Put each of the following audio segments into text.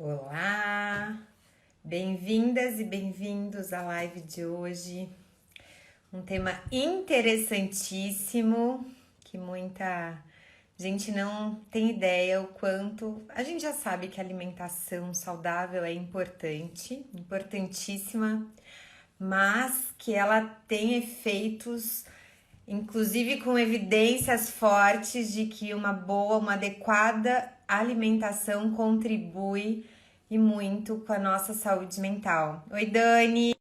Olá, bem-vindas e bem-vindos à live de hoje. Um tema interessantíssimo que muita gente não tem ideia o quanto. A gente já sabe que a alimentação saudável é importante, importantíssima, mas que ela tem efeitos, inclusive com evidências fortes de que uma boa, uma adequada alimentação contribui e muito com a nossa saúde mental. Oi, Dani,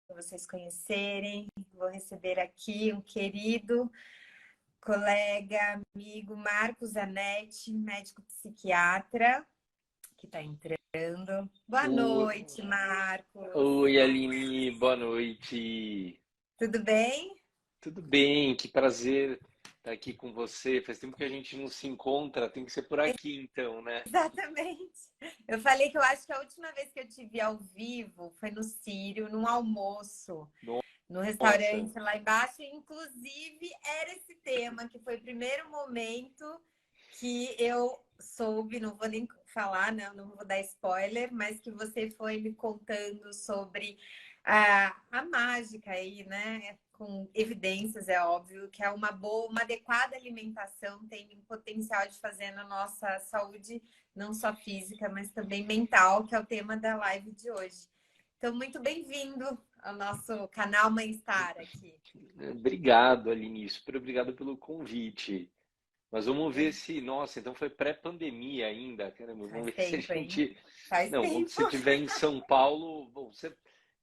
para vocês conhecerem, vou receber aqui um querido colega, amigo, Marcos Zanetti, médico psiquiatra, que está entrando. Boa O- noite, Marcos. Oi, Aline, boa noite. Tudo bem? Tudo bem? Que prazer estar aqui com você. Faz tempo que a gente não se encontra, tem que ser por aqui então, né? Exatamente. Eu falei que eu acho que a última vez que eu te vi ao vivo foi no Sírio, num almoço, no Nossa, restaurante lá embaixo. E, inclusive, era esse tema, que foi o primeiro momento que eu soube, não vou nem falar, não vou dar spoiler, mas que você foi me contando sobre a mágica aí, né? Com evidências, é óbvio, que é uma boa, uma adequada alimentação tem um potencial de fazer na nossa saúde, não só física, mas também mental, que é o tema da live de hoje. Então, muito bem-vindo ao nosso canal Mãe Star aqui. obrigado, Aline, super obrigado pelo convite. Mas vamos ver É, se, nossa, então foi pré-pandemia ainda, caramba, vamos faz ver se a tempo, hein? gente, Faz não, quando tempo. você estiver em São Paulo, bom,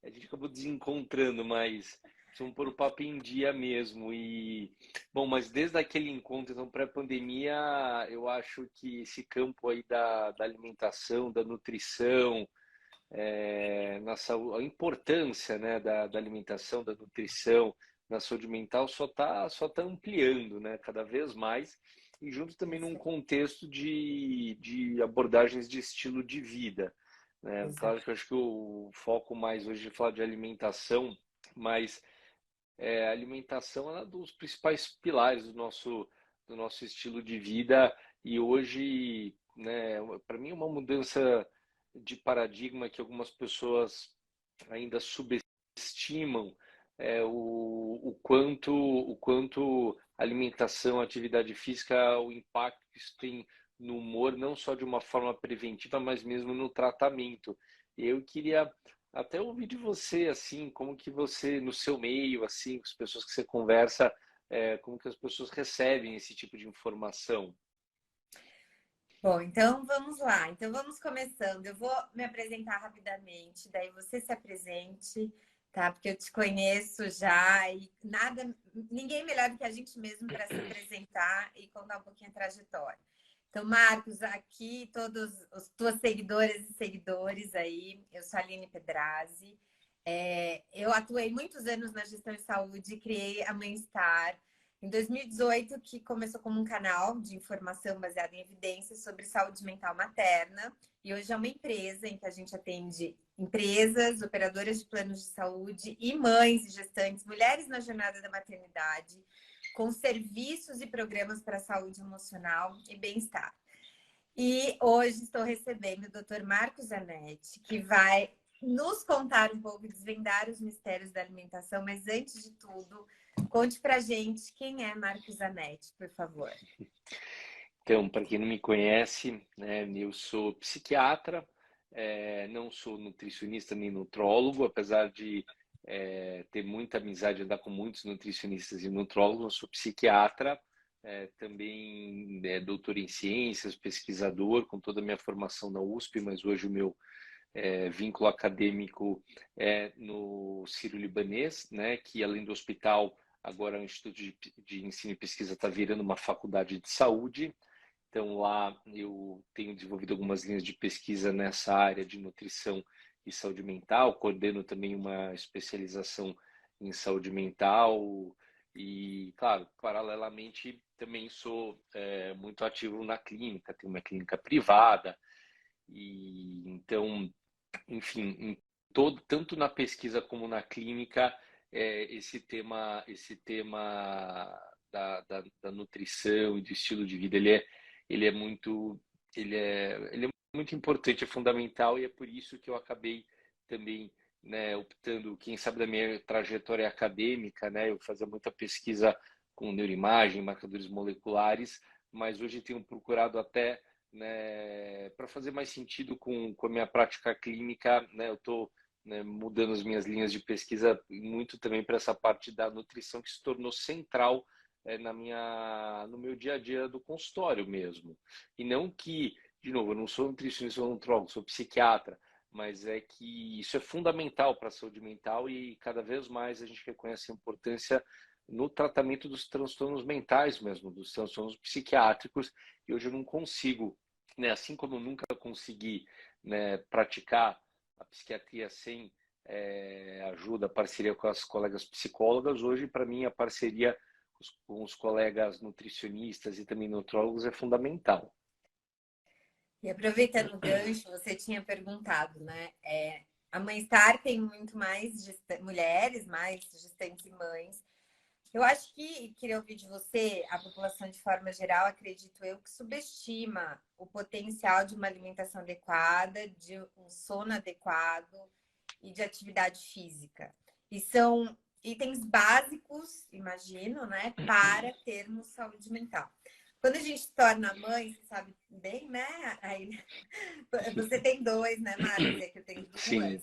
a gente acabou desencontrando, mas vamos pôr o papo em dia mesmo. E, bom, mas desde aquele encontro, então, pré-pandemia, eu acho que esse campo aí da alimentação, da nutrição, na saúde, a importância, né, da alimentação, da nutrição, na saúde mental só tá ampliando, né, cada vez mais, e junto também num contexto de abordagens de estilo de vida, né? Claro Exato. que eu acho que o foco mais hoje é falar de alimentação, mas a alimentação é um dos principais pilares do nosso estilo de vida, e hoje, né, para mim é uma mudança de paradigma que algumas pessoas ainda subestimam, o quanto alimentação, atividade física, o impacto que isso tem no humor, não só de uma forma preventiva, mas mesmo no tratamento. Eu queria até ouvir de você, assim, como que você, no seu meio, assim, com as pessoas que você conversa, como que as pessoas recebem esse tipo de informação. Bom, então vamos lá. Então vamos começando. Eu vou me apresentar rapidamente, daí você se apresente, tá? Porque eu te conheço já e nada, ninguém melhor do que a gente mesmo para se apresentar e contar um pouquinho a trajetória. Então, Marcos, aqui todos os tuas seguidoras e seguidores aí, eu sou a Aline Pedrazzi. Eu atuei muitos anos na gestão de saúde, criei a Mãe-Star em 2018, que começou como um canal de informação baseado em evidências sobre saúde mental materna. E hoje é uma empresa em que a gente atende empresas, operadoras de planos de saúde e mães e gestantes, mulheres na jornada da maternidade, com serviços e programas para saúde emocional e bem-estar. E hoje estou recebendo o Dr. Marcos Zanetti, que vai nos contar um pouco, desvendar os mistérios da alimentação, mas antes de tudo, conte pra gente quem é Marcos Zanetti, por favor. Então, para quem não me conhece, né, eu sou psiquiatra, não sou nutricionista nem nutrólogo, apesar de ter muita amizade, andar com muitos nutricionistas e nutrólogos. Eu sou psiquiatra, também doutor em ciências, pesquisador, com toda a minha formação na USP, mas hoje o meu vínculo acadêmico no Sírio-Libanês, né, que além do hospital, agora o Instituto de Ensino e Pesquisa está virando uma faculdade de saúde. Então, lá eu tenho desenvolvido algumas linhas de pesquisa nessa área de nutrição e saúde mental, coordeno também uma especialização em saúde mental e, claro, paralelamente também sou muito ativo na clínica, tenho uma clínica privada e então, enfim, tanto na pesquisa como na clínica, esse tema da nutrição e do estilo de vida, ele ele é muito, ele é muito importante, é fundamental, e é por isso que eu acabei também, né, optando, quem sabe da minha trajetória acadêmica, né, eu fazia muita pesquisa com neuroimagem, marcadores moleculares, mas hoje tenho procurado até, né, para fazer mais sentido com a minha prática clínica, né, eu estou, né, mudando as minhas linhas de pesquisa muito também para essa parte da nutrição que se tornou central no meu dia a dia do consultório mesmo. E não que, de novo, eu não sou nutricionista, sou nutrólogo, sou psiquiatra, mas é que isso é fundamental para a saúde mental e cada vez mais a gente reconhece a importância no tratamento dos transtornos mentais mesmo, dos transtornos psiquiátricos, e hoje eu não consigo, né, assim como eu nunca consegui, né, praticar a psiquiatria sem ajuda, parceria com as colegas psicólogas, hoje para mim a parceria com os colegas nutricionistas e também nutrólogos é fundamental. E aproveitando o gancho, você tinha perguntado, né? A Mãe-Star tem muito mais mulheres, mais gestantes e mães. Eu acho que, queria ouvir de você, a população de forma geral, acredito eu, que subestima o potencial de uma alimentação adequada, de um sono adequado e de atividade física. E são itens básicos, imagino, né, para termos saúde mental. Quando a gente se torna mãe, você sabe bem, né? Aí, você tem dois, né, Márcia? Que eu tenho duas. Sim,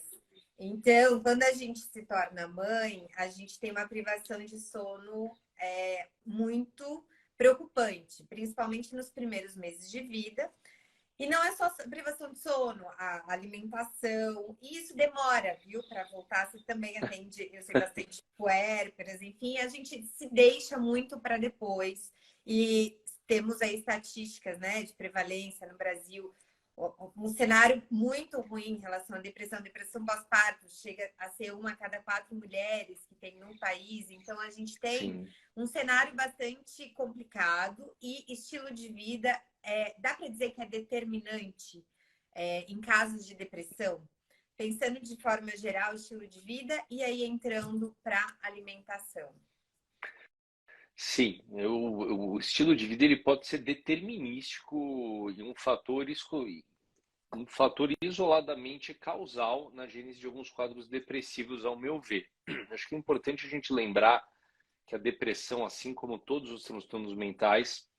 Então, quando a gente se torna mãe, a gente tem uma privação de sono muito preocupante, principalmente nos primeiros meses de vida. E não é só privação de sono, a alimentação, e isso demora, viu, para voltar. Você também atende, eu sei bastante puérperas, enfim, a gente se deixa muito para depois. E temos aí estatísticas, né, de prevalência no Brasil, um cenário muito ruim em relação à depressão. Depressão pós-parto chega a ser 1 a cada 4 mulheres que tem no país. Então, a gente tem sim. um cenário bastante complicado e estilo de vida, dá para dizer que é determinante em casos de depressão? Pensando de forma geral, estilo de vida e aí entrando para alimentação. Sim, o estilo de vida ele pode ser determinístico e um fator isoladamente causal na gênese de alguns quadros depressivos, ao meu ver. Acho que é importante a gente lembrar que a depressão, assim como todos os transtornos mentais,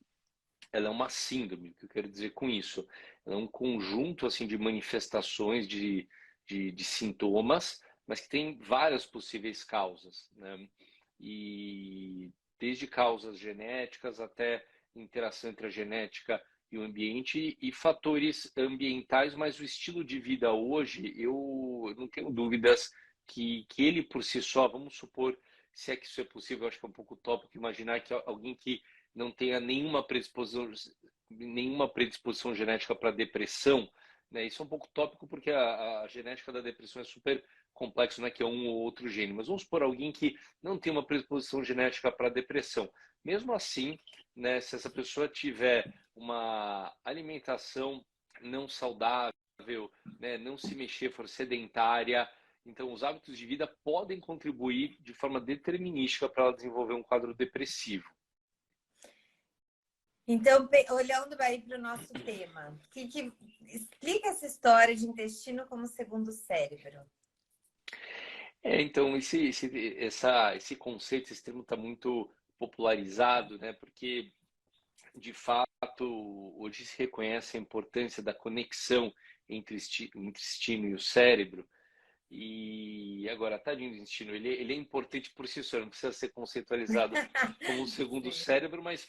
ela é uma síndrome. O que eu quero dizer com isso? Ela é um conjunto assim de manifestações de sintomas, mas que tem várias possíveis causas, né? E desde causas genéticas até interação entre a genética e o ambiente e fatores ambientais, mas o estilo de vida hoje, eu não tenho dúvidas que ele por si só, vamos supor, se é que isso é possível, eu acho que é um pouco utópico imaginar que alguém que não tenha nenhuma predisposição genética para depressão, né? Isso é um pouco tópico porque a genética da depressão é super complexo, não é que é um ou outro gene, mas vamos supor alguém que não tem uma predisposição genética para depressão. Mesmo assim, né, se essa pessoa tiver uma alimentação não saudável, né, não se mexer, for sedentária, então os hábitos de vida podem contribuir de forma determinística para ela desenvolver um quadro depressivo. Então, olhando aí para o nosso tema, explica essa história de intestino como segundo cérebro. Então, esse conceito, esse termo está muito popularizado, né? Porque, de fato, hoje se reconhece a importância da conexão entre o intestino e o cérebro. E agora, tadinho do intestino, ele é importante por si só, não precisa ser conceitualizado como o segundo cérebro, mas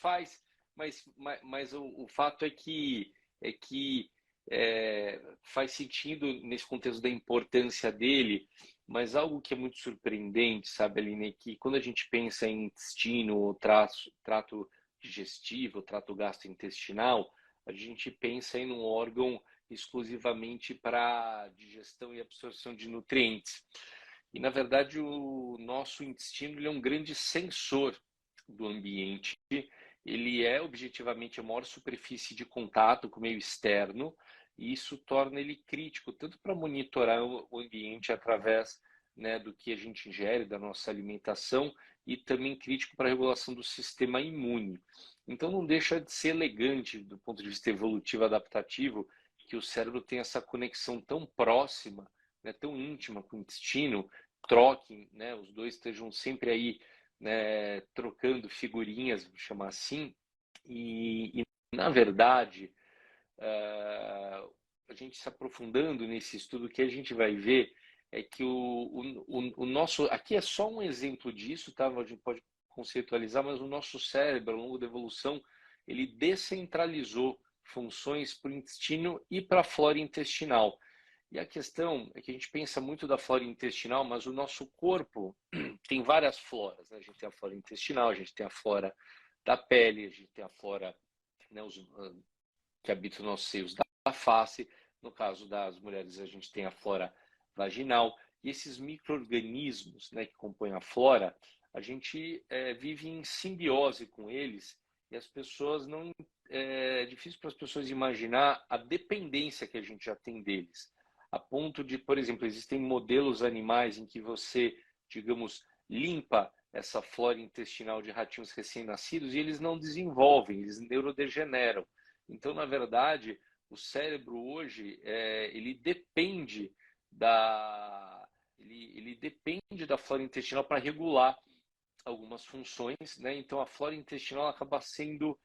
o fato é que faz sentido nesse contexto da importância dele, mas algo que é muito surpreendente, sabe, Aline, é que quando a gente pensa em intestino, trato digestivo, trato gastrointestinal, a gente pensa em um órgão exclusivamente para digestão e absorção de nutrientes. E, na verdade, o nosso intestino ele é um grande sensor do ambiente. Ele é objetivamente a maior superfície de contato com o meio externo, e isso torna ele crítico tanto para monitorar o ambiente através, né, do que a gente ingere, da nossa alimentação, e também crítico para a regulação do sistema imune. Então não deixa de ser elegante do ponto de vista evolutivo adaptativo que o cérebro tem essa conexão tão próxima, né, tão íntima com o intestino, troquem, né, os dois estejam sempre aí, né, trocando figurinhas, vou chamar assim, e na verdade, a gente se aprofundando nesse estudo, o que a gente vai ver é que o nosso, aqui é só um exemplo disso, tá? A gente pode conceitualizar, mas o nosso cérebro, ao longo da evolução, ele descentralizou funções para o intestino e para a flora intestinal. E a questão é que a gente pensa muito da flora intestinal, mas o nosso corpo tem várias floras, né? A gente tem a flora intestinal, a gente tem a flora da pele, a gente tem a flora, né, que habitam os nossos seios da face. No caso das mulheres, a gente tem a flora vaginal. E esses micro-organismos, né, que compõem a flora, a gente vive em simbiose com eles e as pessoas não... É difícil para as pessoas imaginar a dependência que a gente já tem deles. A ponto de, por exemplo, existem modelos animais em que você, digamos, limpa essa flora intestinal de ratinhos recém-nascidos e eles não desenvolvem, eles neurodegeneram. Então, na verdade, o cérebro hoje ele depende ele depende da flora intestinal para regular algumas funções, né? Então, a flora intestinal acaba sendo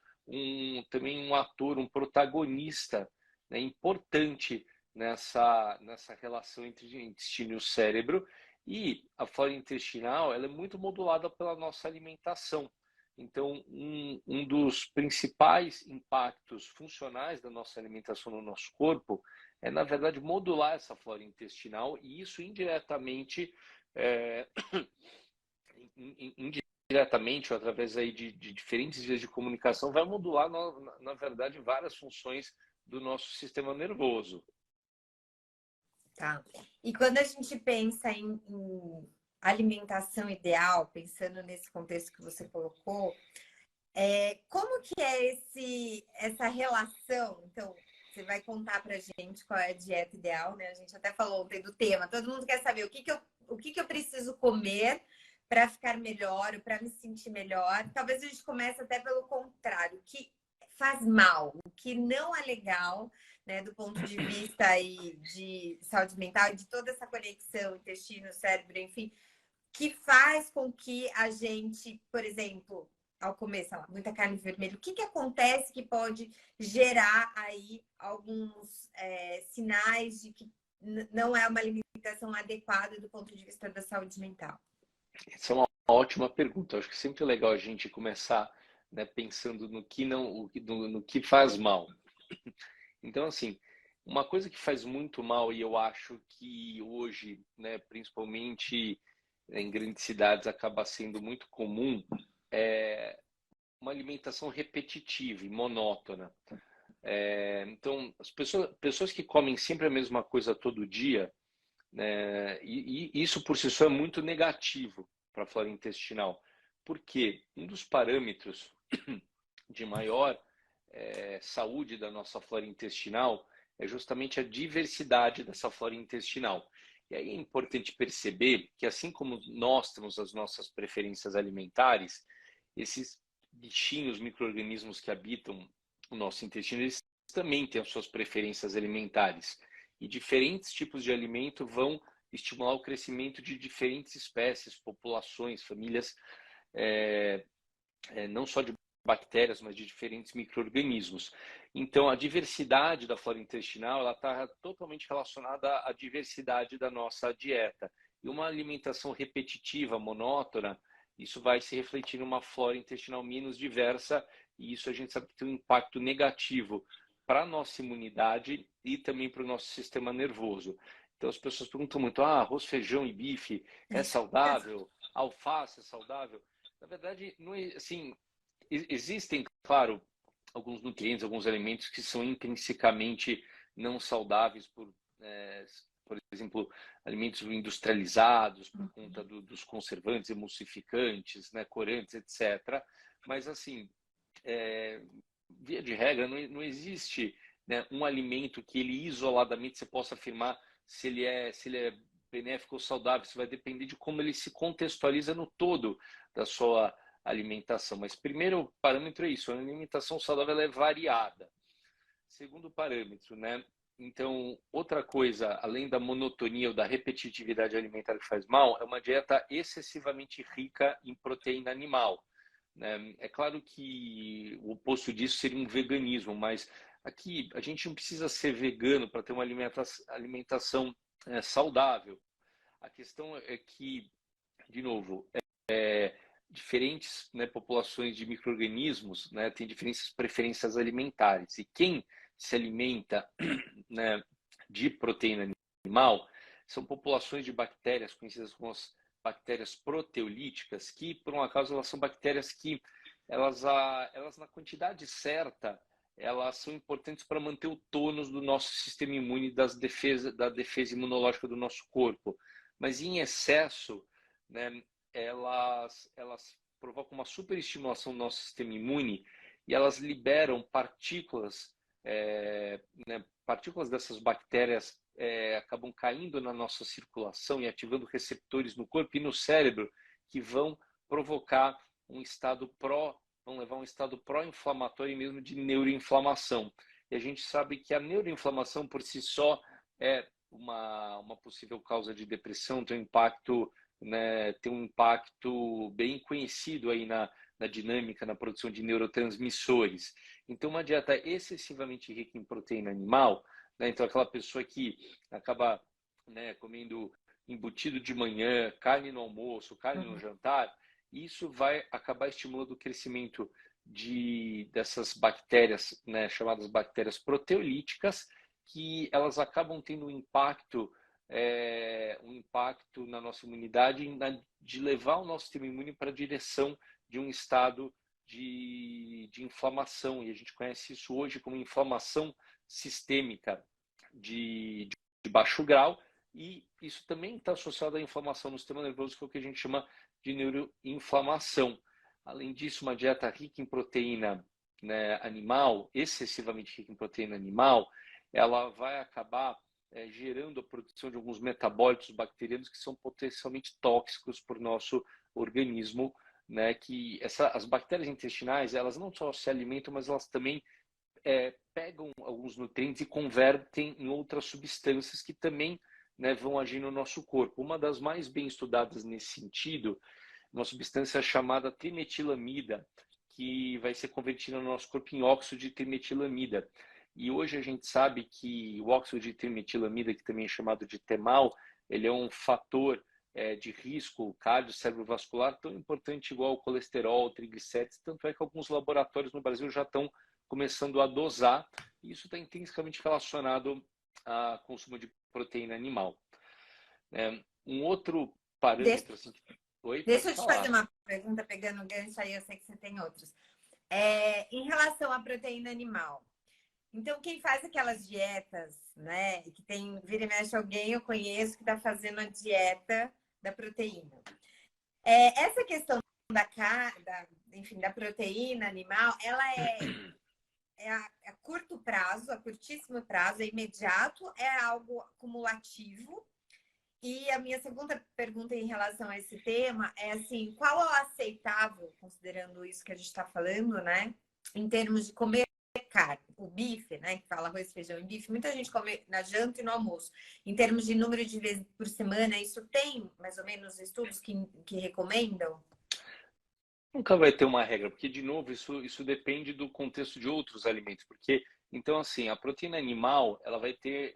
também um ator, um protagonista, né, importante nessa relação entre o intestino e o cérebro. E a flora intestinal ela é muito modulada pela nossa alimentação. Então, um dos principais impactos funcionais da nossa alimentação no nosso corpo é, na verdade, modular essa flora intestinal e isso indiretamente, é, indiretamente ou através aí de diferentes vias de comunicação, vai modular, na verdade, várias funções do nosso sistema nervoso. Tá. E quando a gente pensa em alimentação ideal, pensando nesse contexto que você colocou, como que é essa relação? Então, você vai contar pra gente qual é a dieta ideal, né? A gente até falou ontem do tema. Todo mundo quer saber o que eu preciso comer para ficar melhor, para me sentir melhor. Talvez a gente comece até pelo contrário, o que faz mal, o que não é legal, né, do ponto de vista aí de saúde mental, de toda essa conexão intestino, cérebro, enfim, que faz com que a gente, por exemplo, ao comer, sei lá, muita carne vermelha, o que acontece que pode gerar aí alguns sinais de que não é uma alimentação adequada do ponto de vista da saúde mental? Essa é uma ótima pergunta. Eu acho que é sempre legal a gente começar, né, pensando no que não, no que faz mal. Então, assim, uma coisa que faz muito mal e eu acho que hoje, né, principalmente em grandes cidades, acaba sendo muito comum é uma alimentação repetitiva e monótona. Então, as pessoas que comem sempre a mesma coisa todo dia, né, e isso por si só é muito negativo para a flora intestinal, porque um dos parâmetros de maior saúde da nossa flora intestinal é justamente a diversidade dessa flora intestinal. E aí é importante perceber que, assim como nós temos as nossas preferências alimentares, esses bichinhos, micro-organismos que habitam o nosso intestino, eles também têm as suas preferências alimentares. E diferentes tipos de alimento vão estimular o crescimento de diferentes espécies, populações, famílias, não só de bactérias, mas de diferentes micro-organismos. Então, a diversidade da flora intestinal ela está totalmente relacionada à diversidade da nossa dieta. E uma alimentação repetitiva, monótona, isso vai se refletir numa flora intestinal menos diversa e isso a gente sabe que tem um impacto negativo para a nossa imunidade e também para o nosso sistema nervoso. Então, as pessoas perguntam muito, arroz, feijão e bife é saudável? Alface é saudável? Na verdade, não é, assim, existem, claro, alguns nutrientes, alguns alimentos que são intrinsecamente não saudáveis por exemplo, alimentos industrializados por conta dos conservantes, emulsificantes, né, corantes, etc. Mas, assim, via de regra, não existe, né, um alimento que ele isoladamente você possa afirmar se ele é benéfico ou saudável. Isso vai depender de como ele se contextualiza no todo da sua alimentação. Mas primeiro parâmetro é isso, a alimentação saudável ela é variada. Segundo parâmetro, né? Então, outra coisa, além da monotonia ou da repetitividade alimentar que faz mal, é uma dieta excessivamente rica em proteína animal, né? É claro que o oposto disso seria um veganismo, mas aqui a gente não precisa ser vegano para ter uma alimentação saudável. A questão é que, de novo, diferentes, né, populações de micro-organismos, né, têm diferentes preferências alimentares. E quem se alimenta, né, de proteína animal são populações de bactérias conhecidas como as bactérias proteolíticas, que, por um acaso, elas são bactérias que elas na quantidade certa, elas são importantes para manter o tônus do nosso sistema imune, da defesa imunológica do nosso corpo. Mas em excesso, né, elas provocam uma superestimulação do nosso sistema imune e elas liberam partículas, né, partículas dessas bactérias acabam caindo na nossa circulação e ativando receptores no corpo e no cérebro que vão provocar vão levar a um estado pró-inflamatório e mesmo de neuroinflamação. E a gente sabe que a neuroinflamação por si só é uma possível causa de depressão, tem um impacto, né, tem um impacto bem conhecido aí na dinâmica, na produção de neurotransmissores. Então, uma dieta excessivamente rica em proteína animal, né, então aquela pessoa que acaba, né, comendo embutido de manhã, carne no almoço, carne no jantar, isso vai acabar estimulando o crescimento dessas bactérias, né, chamadas bactérias proteolíticas, que elas acabam tendo um impacto na nossa imunidade, de levar o nosso sistema imune para a direção de um estado de inflamação. E a gente conhece isso hoje como inflamação sistêmica de baixo grau, e isso também está associado à inflamação no sistema nervoso, que é o que a gente chama de neuroinflamação. Além disso, uma dieta rica em proteína, né, animal, excessivamente rica em proteína animal, ela vai acabar gerando a produção de alguns metabólitos bacterianos que são potencialmente tóxicos para o nosso organismo, né? Que as bactérias intestinais, elas não só se alimentam, mas elas também pegam alguns nutrientes e convertem em outras substâncias que também, né, vão agir no nosso corpo. Uma das mais bem estudadas nesse sentido, uma substância chamada trimetilamida, que vai ser convertida no nosso corpo em óxido de trimetilamida. E hoje a gente sabe que o óxido de trimetilamida, que também é chamado de TEMAL, ele é um fator de risco cardio-cerebrovascular tão importante igual o colesterol, triglicérides, tanto é que alguns laboratórios no Brasil já estão começando a dosar, e isso está intrinsecamente relacionado ao consumo de proteína animal. Um outro parâmetro... Deixa eu te fazer uma pergunta, pegando o gancho aí, eu sei que você tem outros. Em relação à proteína animal, então quem faz aquelas dietas, né, que tem, vira e mexe alguém, eu conheço, que está fazendo a dieta da proteína. Essa questão enfim, da proteína animal, ela a curto prazo, a curtíssimo prazo, é imediato, é algo acumulativo. E a minha segunda pergunta em relação a esse tema é assim, qual é o aceitável, considerando isso que a gente está falando, né? Em termos de comer carne, o bife, né? Que fala arroz, feijão e bife, muita gente come na janta e no almoço. Em termos de número de vezes por semana, isso tem mais ou menos estudos que recomendam? Nunca vai ter uma regra, porque, de novo, isso depende do contexto de outros alimentos. Porque, então, assim, a proteína animal, ela vai ser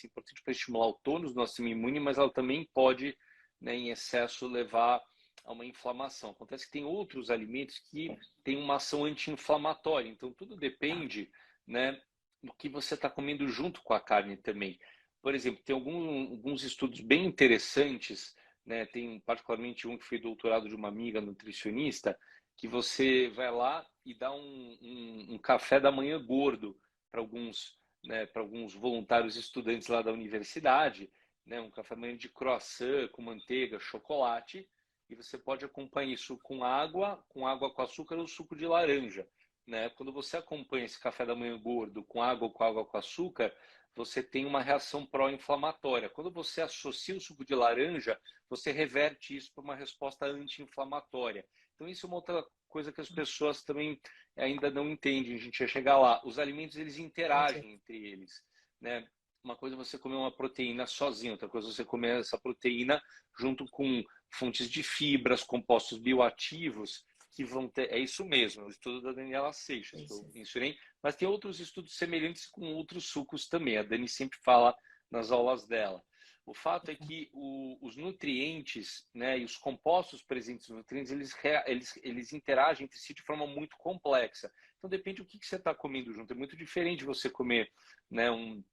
importante para estimular o tônus do nosso sistema imune, mas ela também pode, né, em excesso, levar a uma inflamação. Acontece que tem outros alimentos que têm uma ação anti-inflamatória. Então, tudo depende, né, do que você está comendo junto com a carne também. Por exemplo, tem alguns estudos bem interessantes, né? Tem particularmente um que foi doutorado de uma amiga nutricionista, que você vai lá e dá um café da manhã gordo para alguns, né, para alguns voluntários estudantes lá da universidade, né, um café da manhã de croissant com manteiga, chocolate, e você pode acompanhar isso com água com açúcar ou suco de laranja, né? Quando você acompanha esse café da manhã gordo com água com açúcar, você tem uma reação pró-inflamatória. Quando você associa o suco de laranja, você reverte isso para uma resposta anti-inflamatória. Então, isso é uma outra coisa que as pessoas também ainda não entendem. A gente vai chegar lá. Os alimentos, eles Entendi. interagem entre eles, né? Uma coisa é você comer uma proteína sozinha, outra coisa é você comer essa proteína junto com fontes de fibras, compostos bioativos, que vão ter. É isso mesmo, o estudo da Daniela Seixas, que Isso. eu mencionei, mas tem outros estudos semelhantes com outros sucos também. A Dani sempre fala nas aulas dela. O fato é que os nutrientes, né, e os compostos presentes nos nutrientes, eles interagem entre si de forma muito complexa. Então depende do que você está comendo junto. É muito diferente você comer, né, um,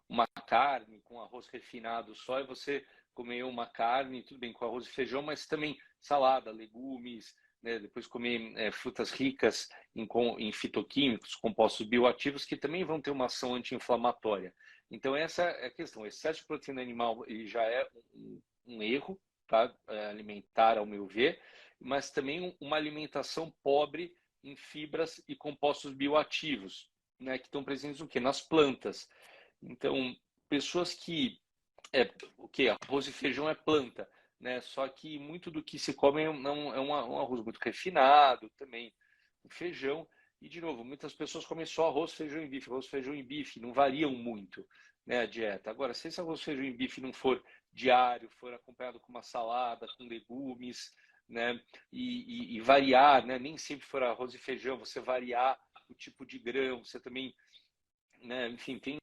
uma carne com arroz refinado só e você comer uma carne, tudo bem, com arroz e feijão, mas também salada, legumes, né, depois comer frutas ricas em fitoquímicos, compostos bioativos, que também vão ter uma ação anti-inflamatória. Então, essa é a questão. O excesso de proteína animal ele já é um erro, tá? Alimentar, ao meu ver, mas também uma alimentação pobre em fibras e compostos bioativos, né, que estão presentes no quê? Nas plantas. Então, pessoas que o que arroz e feijão é planta, né? Só que muito do que se come não é um arroz muito refinado também, o feijão. E de novo, muitas pessoas comem só arroz, feijão e bife, não variam muito, né, a dieta. Agora, se esse arroz, feijão e bife não for diário, for acompanhado com uma salada, com legumes, né, e variar, né, nem sempre for arroz e feijão, você variar o tipo de grão, você também, né, enfim, tem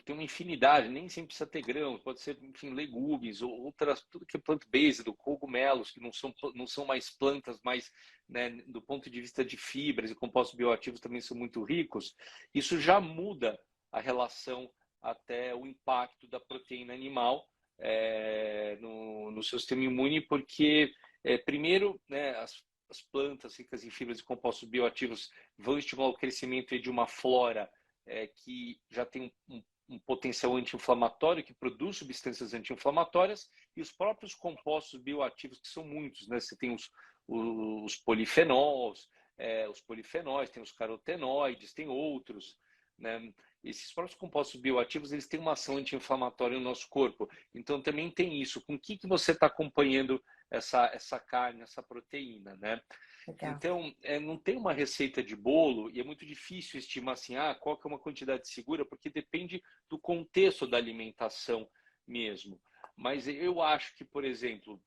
uma infinidade, nem sempre precisa ter grãos, pode ser, enfim, legumes, ou outras, tudo que é plant-based, cogumelos, que não são mais plantas, mas, né, do ponto de vista de fibras e compostos bioativos também são muito ricos. Isso já muda a relação até o impacto da proteína animal no seu sistema imune, porque, primeiro, né, as plantas ricas em fibras e compostos bioativos vão estimular o crescimento de uma flora que já tem um potencial anti-inflamatório, que produz substâncias anti-inflamatórias, e os próprios compostos bioativos, que são muitos, né? Você tem os polifenóis, tem os carotenoides, tem outros, né? Esses próprios compostos bioativos, eles têm uma ação anti-inflamatória no nosso corpo. Então, também tem isso. Com o que você está acompanhando essa carne, essa proteína, né? Legal. Então, não tem uma receita de bolo e é muito difícil estimar assim, qual que é uma quantidade segura, porque depende do contexto da alimentação mesmo. Mas eu acho que, por exemplo,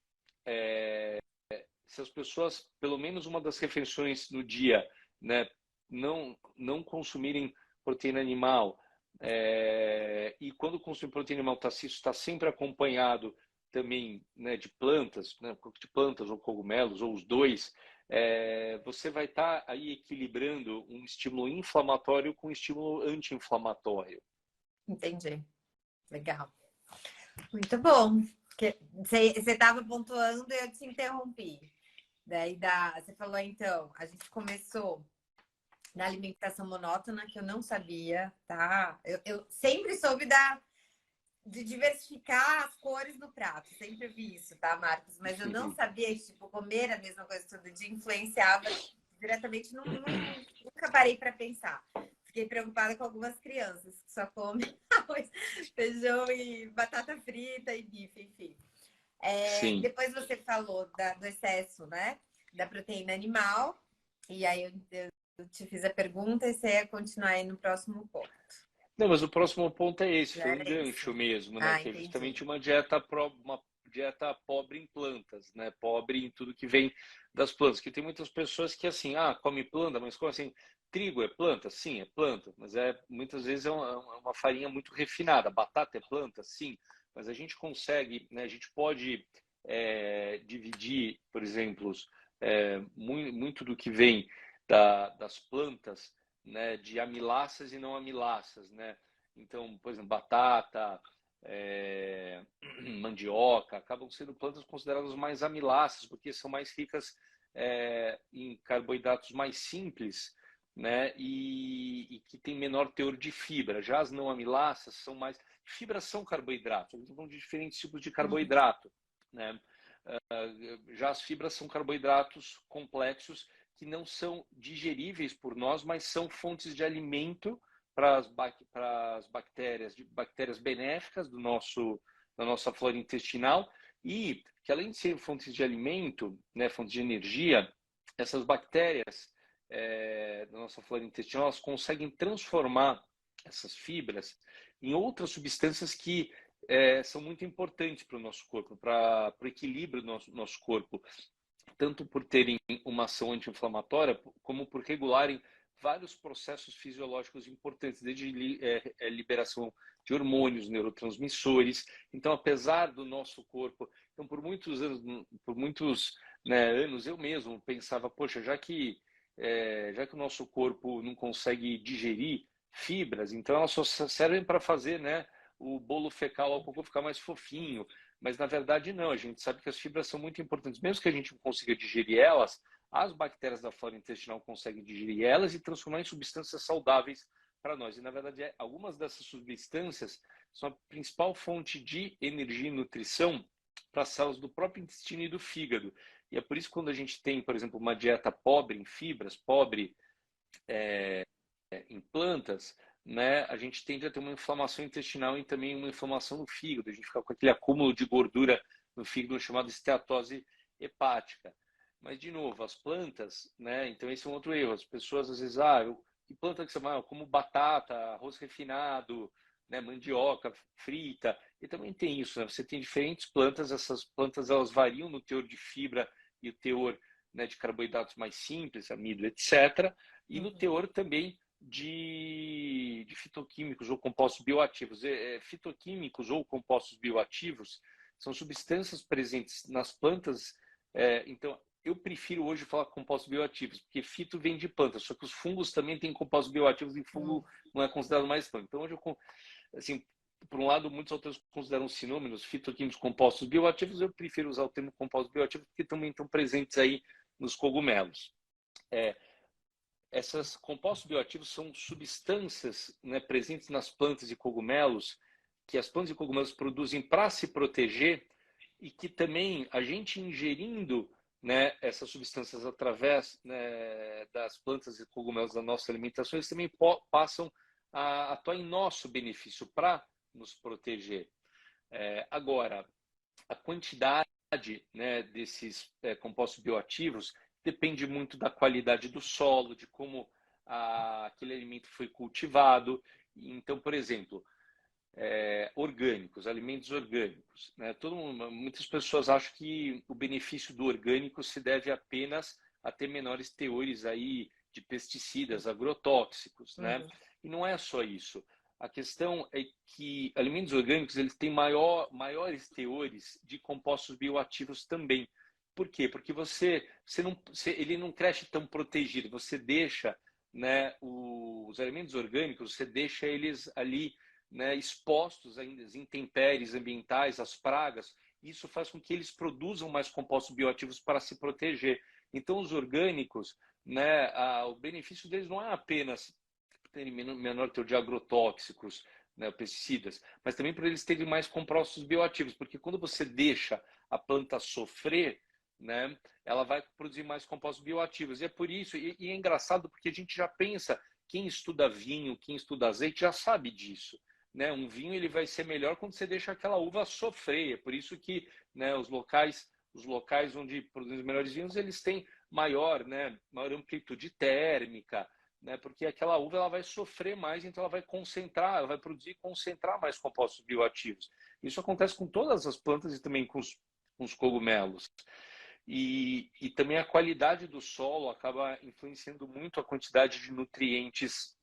se as pessoas, pelo menos uma das refeições no dia, né, não consumirem proteína animal, e quando consumir proteína animal, isso está sempre acompanhado também, né, de plantas, né, de plantas ou cogumelos, ou os dois, você vai estar aí equilibrando um estímulo inflamatório com um estímulo anti-inflamatório. Entendi. Legal. Muito bom. Você estava pontuando e eu te interrompi. Você falou, então, a gente começou na alimentação monótona, que eu não sabia, tá? Eu sempre soube de diversificar as cores no prato. Sempre vi isso, tá, Marcos? Mas eu não sabia que, tipo, comer a mesma coisa todo dia influenciava diretamente. Nunca parei para pensar. Fiquei preocupada com algumas crianças que só comem arroz, feijão e batata frita e bife, enfim. Sim. Depois você falou do excesso, né? Da proteína animal. E aí eu te fiz a pergunta e você ia continuar aí no próximo ponto. Não, mas o próximo ponto é esse, Já foi um era isso. gancho mesmo, né? Ah, Que é entendi. justamente uma dieta pobre em plantas, né? Pobre em tudo que vem das plantas. Que tem muitas pessoas que assim, come planta, mas como assim? Trigo é planta? Sim, é planta, mas muitas vezes é uma farinha muito refinada. Batata é planta? Sim, mas a gente consegue, né? A gente pode dividir, por exemplo, muito do que vem das plantas, né, de amiláceas e não amiláceas, né? Então, por exemplo, batata, mandioca, acabam sendo plantas consideradas mais amiláceas, porque são mais ricas em carboidratos mais simples, né? E que tem menor teor de fibra. Já as não amiláceas são mais. Fibras são carboidratos, eles vão de diferentes tipos de carboidrato, né? Já as fibras são carboidratos complexos que não são digeríveis por nós, mas são fontes de alimento para as bactérias benéficas da nossa flora intestinal e que, além de serem fontes de alimento, né, fontes de energia, essas bactérias da nossa flora intestinal, elas conseguem transformar essas fibras em outras substâncias que são muito importantes para o nosso corpo, para o equilíbrio do nosso corpo, tanto por terem uma ação anti-inflamatória, como por regularem vários processos fisiológicos importantes, desde liberação de hormônios, neurotransmissores. Então, apesar do nosso corpo, então por muitos anos, anos eu mesmo pensava, poxa, já que o nosso corpo não consegue digerir fibras, então elas só servem para fazer, né, o bolo fecal ao cocô ficar mais fofinho. Mas, na verdade, não. A gente sabe que as fibras são muito importantes. Mesmo que a gente não consiga digerir elas, as bactérias da flora intestinal conseguem digerir elas e transformar em substâncias saudáveis para nós. E, na verdade, algumas dessas substâncias são a principal fonte de energia e nutrição para as células do próprio intestino e do fígado. E é por isso que quando a gente tem, por exemplo, uma dieta pobre em fibras, pobre em plantas, né, a gente tende a ter uma inflamação intestinal e também uma inflamação no fígado. A gente fica com aquele acúmulo de gordura no fígado chamado esteatose hepática. Mas, de novo, as plantas, né, então esse é um outro erro. As pessoas às vezes, que planta que você vai? Como batata, arroz refinado, né, mandioca frita. E também tem isso, né? Você tem diferentes plantas, essas plantas elas variam no teor de fibra e o teor, né, de carboidratos mais simples, amido, etc. E no teor também de fitoquímicos ou compostos bioativos. Fitoquímicos ou compostos bioativos são substâncias presentes nas plantas. Então, eu prefiro hoje falar compostos bioativos, porque fito vem de planta, só que os fungos também têm compostos bioativos e fungo não é considerado mais planta. Então, hoje, assim, por um lado, muitos autores consideram sinônimos fitoquímicos compostos bioativos, eu prefiro usar o termo compostos bioativos, porque também estão presentes aí nos cogumelos. Essas compostos bioativos são substâncias, né, presentes nas plantas e cogumelos, que as plantas e cogumelos produzem para se proteger e que também a gente ingerindo, né, essas substâncias através, né, das plantas e cogumelos da nossa alimentação, eles também passam a atuar em nosso benefício para nos proteger. Agora, a quantidade, né, desses compostos bioativos depende muito da qualidade do solo, de como aquele alimento foi cultivado. Então, por exemplo, orgânicos, alimentos orgânicos, né? Muitas pessoas acham que o benefício do orgânico se deve apenas a ter menores teores aí de pesticidas, agrotóxicos, né? E não é só isso. A questão é que alimentos orgânicos eles têm maiores teores de compostos bioativos também. Por quê? Porque ele não cresce tão protegido. Você deixa, né, os alimentos orgânicos, você deixa eles ali, né, expostos ainda às intempéries ambientais, às pragas. Isso faz com que eles produzam mais compostos bioativos para se proteger. Então, os orgânicos, né, o benefício deles não é apenas terem menor teor de agrotóxicos, né, pesticidas, mas também por eles terem mais compostos bioativos, porque quando você deixa a planta sofrer, né, ela vai produzir mais compostos bioativos. E é por isso, e é engraçado porque a gente já pensa, quem estuda vinho, quem estuda azeite já sabe disso. Né? Um vinho ele vai ser melhor quando você deixa aquela uva sofrer. É por isso que, né, os locais onde produzem os melhores vinhos, eles têm maior amplitude térmica, né? Porque aquela uva ela vai sofrer mais, então ela vai produzir e concentrar mais compostos bioativos. Isso acontece com todas as plantas e também com os cogumelos. E também a qualidade do solo acaba influenciando muito a quantidade de nutrientes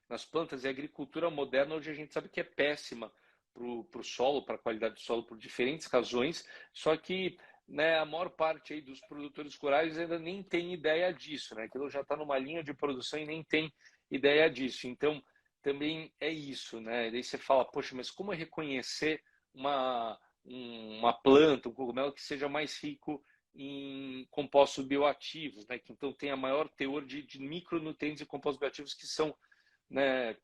nas plantas. E a agricultura moderna hoje a gente sabe que é péssima para o solo, para a qualidade do solo, por diferentes razões, só que, né, a maior parte aí dos produtores rurais ainda nem tem ideia disso, né? Aquilo já está numa linha de produção e nem tem ideia disso. Então, também é isso, né? E daí você fala, poxa, mas como é reconhecer uma planta, um cogumelo que seja mais rico em compostos bioativos, né? Que então tenha maior teor de micronutrientes e compostos bioativos que são, né,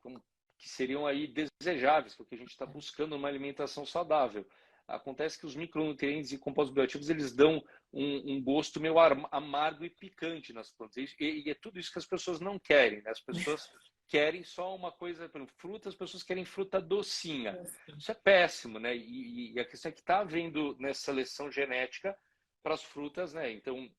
que seriam aí desejáveis, porque a gente está buscando uma alimentação saudável. Acontece que os micronutrientes e compostos bioativos eles dão um gosto meio amargo e picante nas plantas. E é tudo isso que as pessoas não querem, né? As pessoas querem só uma coisa, por exemplo, fruta, as pessoas querem fruta docinha. Assim. Isso é péssimo, né? E a questão é que está havendo, né, seleção genética para as frutas, né? Então,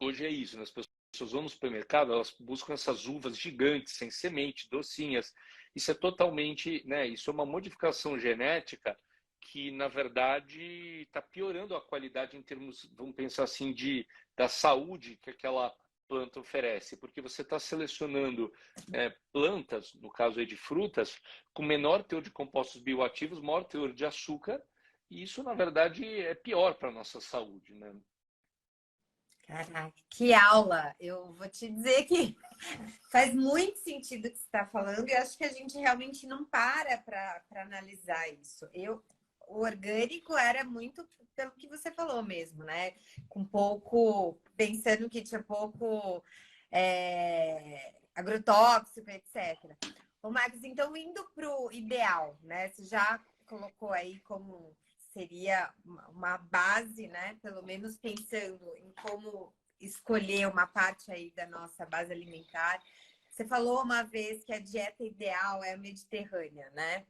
hoje é isso, né? As pessoas vão no supermercado, elas buscam essas uvas gigantes, sem semente, docinhas. Isso é totalmente, né? Isso é uma modificação genética que, na verdade, está piorando a qualidade em termos, vamos pensar assim, da saúde que aquela planta oferece, porque você está selecionando plantas, no caso aí de frutas, com menor teor de compostos bioativos, maior teor de açúcar, e isso, na verdade, é pior para a nossa saúde, né? Caraca, que aula! Eu vou te dizer que faz muito sentido o que você está falando e acho que a gente realmente não para analisar isso. O orgânico era muito pelo que você falou mesmo, né? Com pouco, pensando que tinha pouco agrotóxico, etc. Ô, Max, então indo para o ideal, né? Você já colocou aí como seria uma base, né? Pelo menos pensando em como escolher uma parte aí da nossa base alimentar. Você falou uma vez que a dieta ideal é a mediterrânea, né?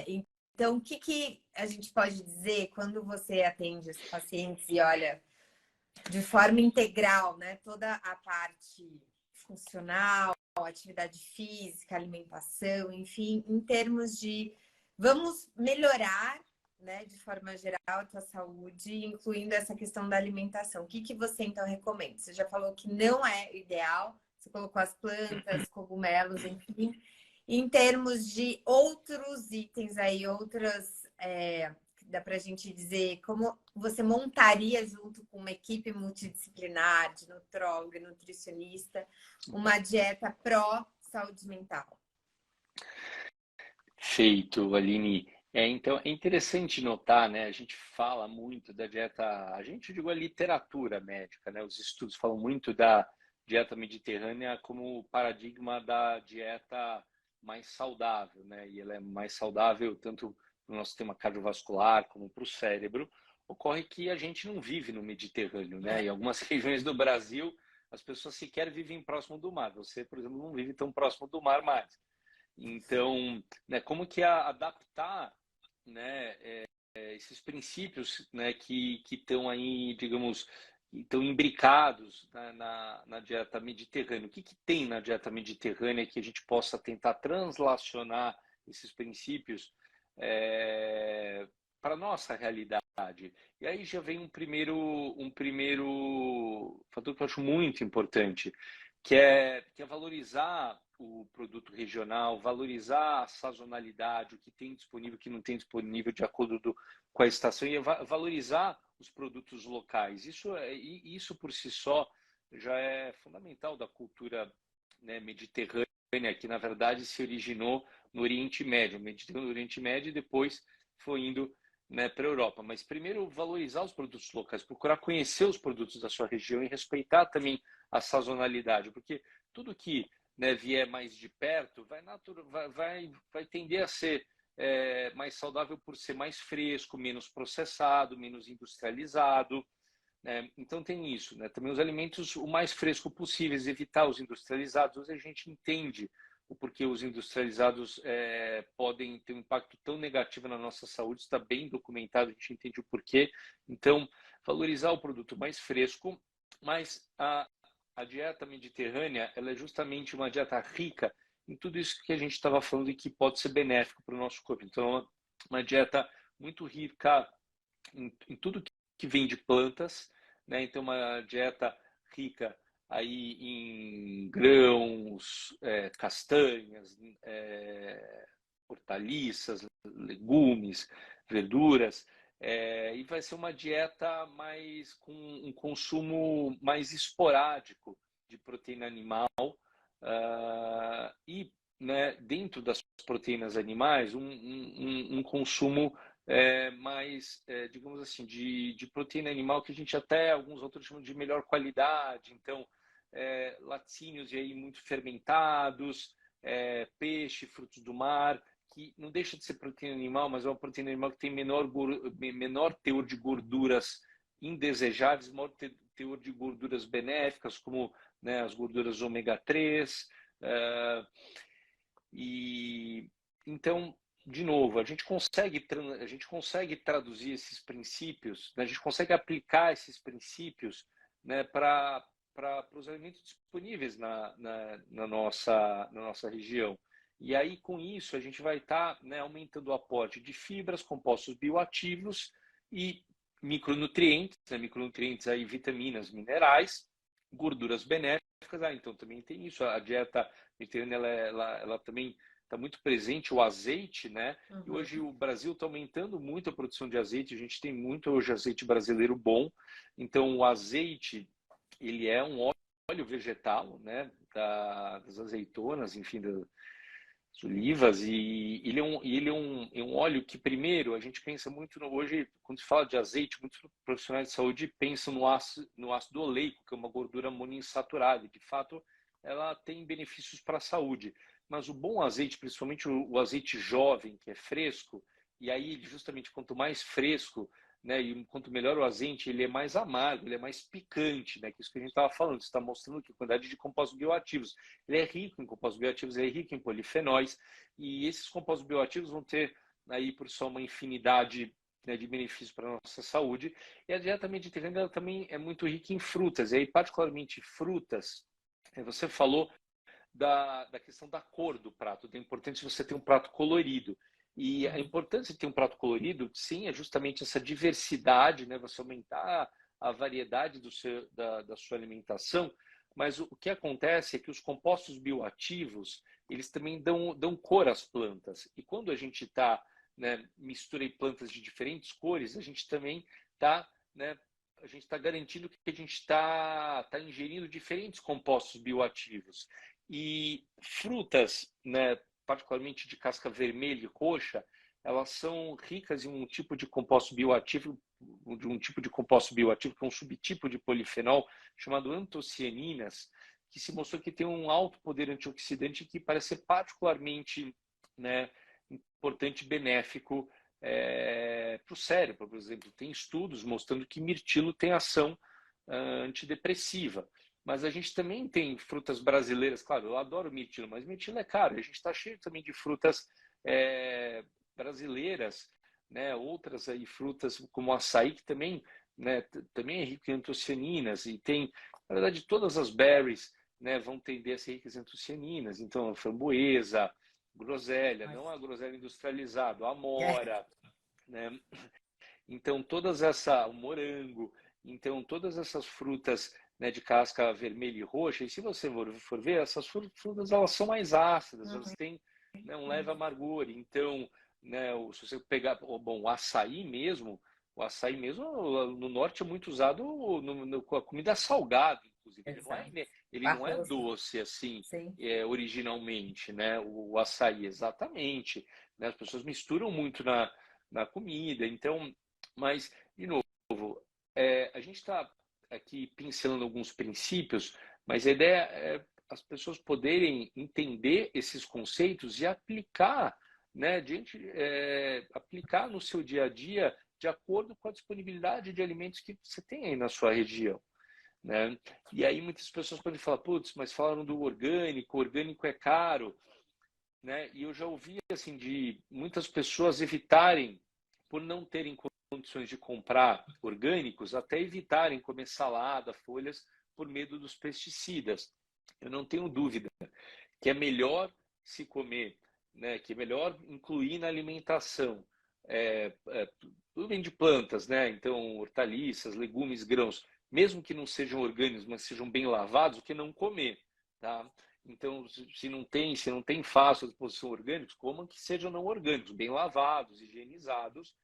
Então, o que a gente pode dizer quando você atende os pacientes e olha de forma integral, né? Toda a parte funcional, atividade física, alimentação, enfim, em termos de vamos melhorar, né, de forma geral, a tua saúde, incluindo essa questão da alimentação. O que você então recomenda? Você já falou que não é ideal, você colocou as plantas, cogumelos, enfim. Em termos de outros itens aí, outras dá para a gente dizer como você montaria junto com uma equipe multidisciplinar de nutrólogo e nutricionista uma dieta pró-saúde mental? Feito, Aline. Então, é interessante notar, né? A gente fala muito da dieta, a gente, digo, a literatura médica, né? Os estudos falam muito da dieta mediterrânea como paradigma da dieta mais saudável, né? E ela é mais saudável tanto para o nosso sistema cardiovascular como para o cérebro. Ocorre que a gente não vive no Mediterrâneo, né? Em algumas regiões do Brasil, as pessoas sequer vivem próximo do mar. Você, por exemplo, não vive tão próximo do mar mais. Então, né, como que adaptar, né, esses princípios, né, que estão aí, digamos, estão imbricados na dieta mediterrânea. O que tem na dieta mediterrânea que a gente possa tentar translacionar esses princípios para a nossa realidade? E aí já vem um primeiro fator que eu acho muito importante, que é valorizar o produto regional, valorizar a sazonalidade, o que tem disponível, o que não tem disponível de acordo com a estação, e valorizar os produtos locais. Isso por si só já é fundamental da cultura, né, mediterrânea, que na verdade se originou no Oriente Médio, no Oriente Médio e depois foi indo, né, para a Europa. Mas primeiro valorizar os produtos locais, procurar conhecer os produtos da sua região e respeitar também a sazonalidade, porque tudo que, né, vier mais de perto vai tender a ser mais saudável por ser mais fresco, menos processado, menos industrializado. Né? Então tem isso, né? Também os alimentos o mais fresco possíveis, evitar os industrializados. Hoje a gente entende o porquê os industrializados podem ter um impacto tão negativo na nossa saúde, está bem documentado, a gente entende o porquê. Então, valorizar o produto mais fresco, mas a dieta mediterrânea ela é justamente uma dieta rica em tudo isso que a gente estava falando e que pode ser benéfico para o nosso corpo. Então, uma dieta muito rica em tudo que vem de plantas, né? Então, uma dieta rica aí em grãos, castanhas, hortaliças, legumes, verduras, e vai ser uma dieta mais com um consumo mais esporádico de proteína animal e, né, dentro das proteínas animais um consumo mais, digamos assim, de proteína animal que a gente até, alguns outros chamam de melhor qualidade. Então, laticínios e aí muito fermentados, peixe, frutos do mar, que não deixa de ser proteína animal, mas é uma proteína animal que tem menor teor de gorduras indesejáveis, maior teor de gorduras benéficas, como, né, as gorduras ômega 3, E então, de novo, a gente consegue traduzir esses princípios, né? A gente consegue aplicar esses princípios, né, para os alimentos disponíveis na nossa região. E aí, com isso, a gente vai estar, né, aumentando o aporte de fibras, compostos bioativos e micronutrientes, né, micronutrientes aí, vitaminas, minerais, gorduras benéficas. Então também tem isso. A dieta mediterrânea, ela também está muito presente o azeite, né? E hoje o Brasil está aumentando muito a produção de azeite. A gente tem muito hoje azeite brasileiro bom. Então o azeite, ele é um óleo vegetal, né? Das azeitonas, enfim, das olivas. E é um óleo que, primeiro, a gente pensa muito hoje, quando se fala de azeite, muitos profissionais de saúde pensam no ácido oleico, que é uma gordura monoinsaturada. E, de fato, ela tem benefícios para a saúde. Mas o bom azeite, principalmente o azeite jovem, que é fresco, e aí, justamente, quanto mais fresco, né, e quanto melhor o azeite, ele é mais amargo, ele é mais picante, né, que é isso que a gente estava falando, está mostrando que a quantidade de compostos bioativos, ele é rico em compostos bioativos, ele é rico em polifenóis, e esses compostos bioativos vão ter aí por só uma infinidade, né, de benefícios para a nossa saúde. E a dieta mediterrânea ela também é muito rica em frutas, e aí particularmente frutas. Você falou da questão da cor do prato, é importante você ter um prato colorido. E a importância de ter um prato colorido, sim, é justamente essa diversidade, né? Você aumentar a variedade da sua alimentação, mas o que acontece é que os compostos bioativos, eles também dão cor às plantas. E quando a gente está, né, mistura plantas de diferentes cores, a gente também está, né, a gente está garantindo que a gente está ingerindo diferentes compostos bioativos. E frutas, né, particularmente de casca vermelha e roxa, elas são ricas em um tipo de composto bioativo, que é um subtipo de polifenol chamado antocianinas, que se mostrou que tem um alto poder antioxidante que parece ser particularmente, né, importante e benéfico para o cérebro, por exemplo. Tem estudos mostrando que mirtilo tem ação antidepressiva. Mas a gente também tem frutas brasileiras, claro, eu adoro mirtilo, mas mirtilo é caro. A gente está cheio também de frutas brasileiras, né? Outras aí frutas como o açaí, que também, né, também é rico em antocianinas, e tem, na verdade, todas as berries, né, vão tender a ser ricas em antocianinas. Então, a framboesa, groselha, não a groselha industrializada, a amora, né? Então, o morango, então todas essas frutas, né, de casca vermelha e roxa, e se você for ver, essas frutas elas são mais ácidas, elas têm, né, um leve amargor. Então, né, se você pegar, bom, o açaí mesmo no norte é muito usado com a comida salgada, inclusive. Ele não é doce assim, originalmente, né? O açaí, exatamente. Né? As pessoas misturam muito na comida. Então, mas, de novo, a gente está aqui pincelando alguns princípios, mas a ideia é as pessoas poderem entender esses conceitos e aplicar, né, aplicar no seu dia a dia de acordo com a disponibilidade de alimentos que você tem aí na sua região. Né? E aí muitas pessoas podem falar, putz, mas falaram do orgânico, orgânico é caro. Né? E eu já ouvi assim, de muitas pessoas evitarem, por não terem condições de comprar orgânicos, até evitarem comer salada, folhas, por medo dos pesticidas. Eu não tenho dúvida que é melhor se comer, né, que é melhor incluir na alimentação tudo bem de plantas, né? Então, hortaliças, legumes, grãos, mesmo que não sejam orgânicos, mas sejam bem lavados, que não comer, tá? Então, se não tem fácil à disposição orgânicos, comam que sejam não orgânicos, bem lavados, higienizados.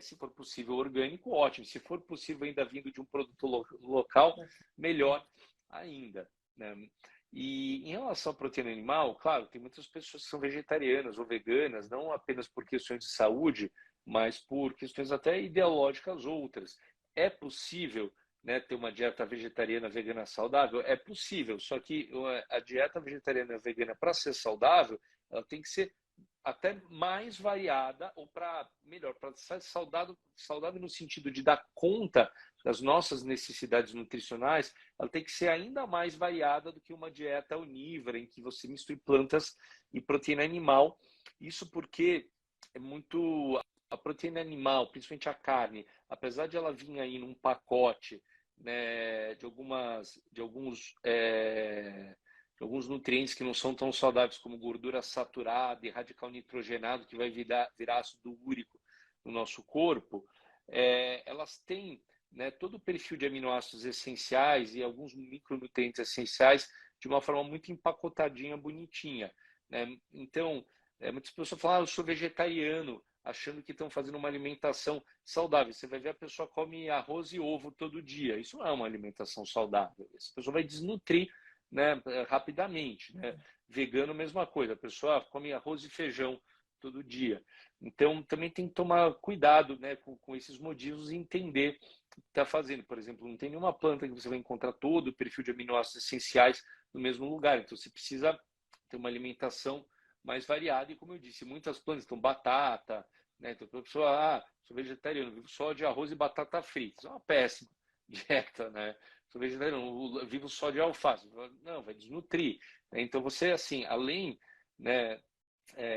Se for possível orgânico, ótimo. Se for possível ainda vindo de um produto local, melhor ainda. Né? E em relação à proteína animal, claro, tem muitas pessoas que são vegetarianas ou veganas, não apenas por questões de saúde, mas por questões até ideológicas outras. É possível, né, ter uma dieta vegetariana vegana saudável? É possível, só que a dieta vegetariana vegana, para ser saudável, ela tem que ser até mais variada, ou para melhor, para ser saudável no sentido de dar conta das nossas necessidades nutricionais, ela tem que ser ainda mais variada do que uma dieta onívora, em que você mistura plantas e proteína animal. Isso porque é muito a proteína animal, principalmente a carne, apesar de ela vir aí num pacote, né, de alguns nutrientes que não são tão saudáveis como gordura saturada e radical nitrogenado, que vai virar ácido úrico no nosso corpo, elas têm, né, todo o perfil de aminoácidos essenciais e alguns micronutrientes essenciais de uma forma muito empacotadinha, bonitinha, né? Então, muitas pessoas falam, eu sou vegetariano, achando que estão fazendo uma alimentação saudável. Você vai ver a pessoa come arroz e ovo todo dia. Isso não é uma alimentação saudável. Essa pessoa vai desnutrir, né, rapidamente, né? Vegano, mesma coisa. A pessoa come arroz e feijão todo dia. Então, também tem que tomar cuidado, né, com esses motivos e entender o que está fazendo. Por exemplo, não tem nenhuma planta que você vai encontrar todo o perfil de aminoácidos essenciais no mesmo lugar. Então, você precisa ter uma alimentação mais variada. E, como eu disse, muitas plantas, então batata, né? Então, a pessoa, sou vegetariano, vivo só de arroz e batata frita. Isso é uma péssima dieta, né? Sou vegetariano, vivo só de alface. Não, vai desnutrir. Então, você, assim, além, né,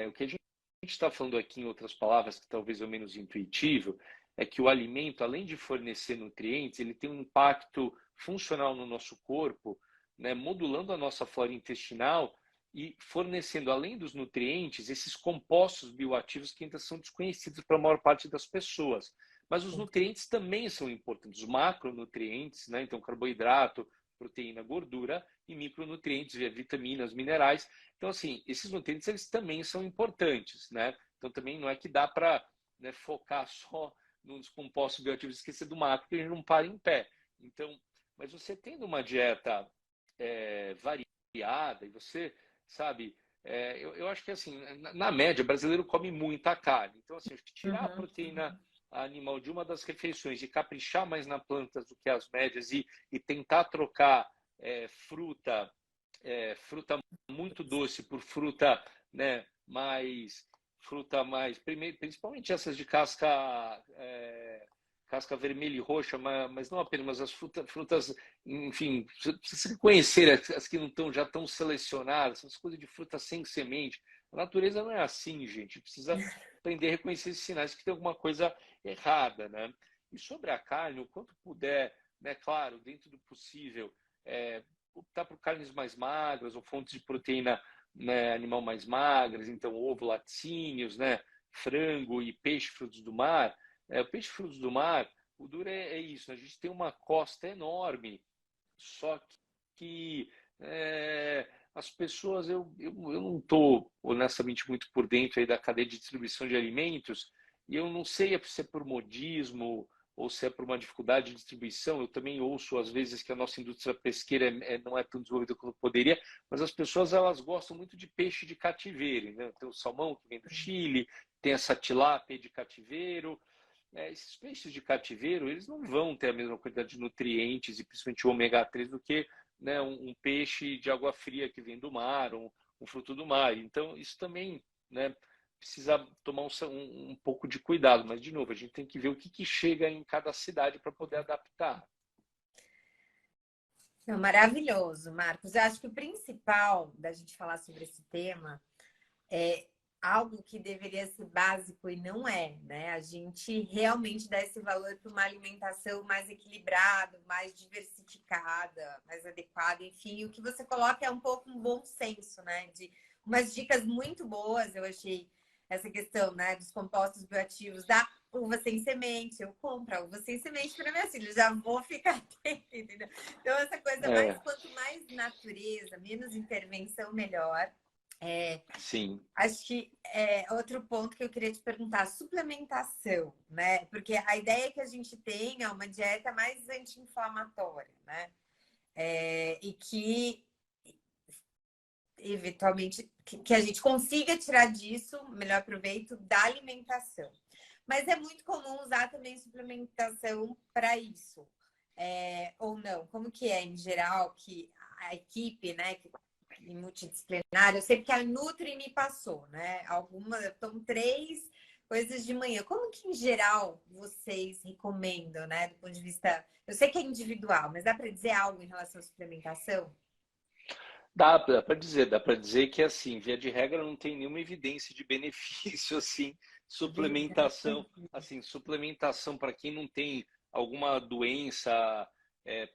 o que a gente está falando aqui, em outras palavras, que talvez é o menos intuitivo, é que o alimento, além de fornecer nutrientes, ele tem um impacto funcional no nosso corpo, né, modulando a nossa flora intestinal e fornecendo, além dos nutrientes, esses compostos bioativos que ainda são desconhecidos para a maior parte das pessoas. Mas os nutrientes também são importantes, os macronutrientes, né? Então carboidrato, proteína, gordura, e micronutrientes, vitaminas, minerais. Então, assim, esses nutrientes eles também são importantes, né? Então, também não é que dá para, né, focar só nos compostos bioativos e esquecer do macro, porque a gente não para em pé. Então, mas você tendo uma dieta variada e você, sabe, eu acho que, assim, na média, o brasileiro come muita carne. Então, assim, acho que tirar a proteína animal de uma das refeições e caprichar mais na plantas do que as médias e tentar trocar fruta muito doce por fruta, né, principalmente essas de casca vermelha e roxa, mas não apenas, mas as frutas, enfim, precisa conhecer as que não estão já tão selecionadas, essas coisas de fruta sem semente. A natureza não é assim, gente. Precisa aprender a reconhecer esses sinais que tem alguma coisa errada, né? E sobre a carne, o quanto puder, né, claro, dentro do possível, optar por carnes mais magras ou fontes de proteína, né, animal mais magras, então ovo, laticínios, né, frango e peixe frutos do mar. O peixe frutos do mar, o duro é isso, a gente tem uma costa enorme, só que as pessoas, eu não estou honestamente muito por dentro aí da cadeia de distribuição de alimentos, e eu não sei se é por modismo ou se é por uma dificuldade de distribuição. Eu também ouço às vezes que a nossa indústria pesqueira não é tão desenvolvida quanto poderia, mas as pessoas elas gostam muito de peixe de cativeiro, né? Tem o salmão que vem do Chile, tem essa tilápia de cativeiro. Esses peixes de cativeiro, eles não vão ter a mesma quantidade de nutrientes e principalmente o ômega 3 do que, né, um peixe de água fria que vem do mar, um fruto do mar. Então, isso também, né, precisa tomar um pouco de cuidado. Mas, de novo, a gente tem que ver o que chega em cada cidade para poder adaptar. Maravilhoso, Marcos. Eu acho que o principal da gente falar sobre esse tema é algo que deveria ser básico e não é, né? A gente realmente dá esse valor para uma alimentação mais equilibrada, mais diversificada, mais adequada, enfim. O que você coloca é um pouco um bom senso, né? De umas dicas muito boas, eu achei essa questão, né, dos compostos bioativos da uva sem semente. Eu compro a uva sem semente para minha filha, já vou ficar atenta, entendeu? Então, essa coisa mais, quanto mais natureza, menos intervenção, melhor. Sim. Acho que outro ponto que eu queria te perguntar, suplementação, né? Porque a ideia que a gente tem é uma dieta mais anti-inflamatória, né? E que eventualmente que a gente consiga tirar disso melhor proveito da alimentação. Mas é muito comum usar também suplementação para isso. Ou não? Como que é em geral que a equipe, né, e multidisciplinar, eu sei porque a Nutri me passou, né? Algumas, eu tomo 3 coisas de manhã. Como que, em geral, vocês recomendam, né? Do ponto de vista... Eu sei que é individual, mas dá para dizer algo em relação à suplementação? Dá para dizer que assim, via de regra não tem nenhuma evidência de benefício assim, suplementação, Verdade. assim, suplementação para quem não tem alguma doença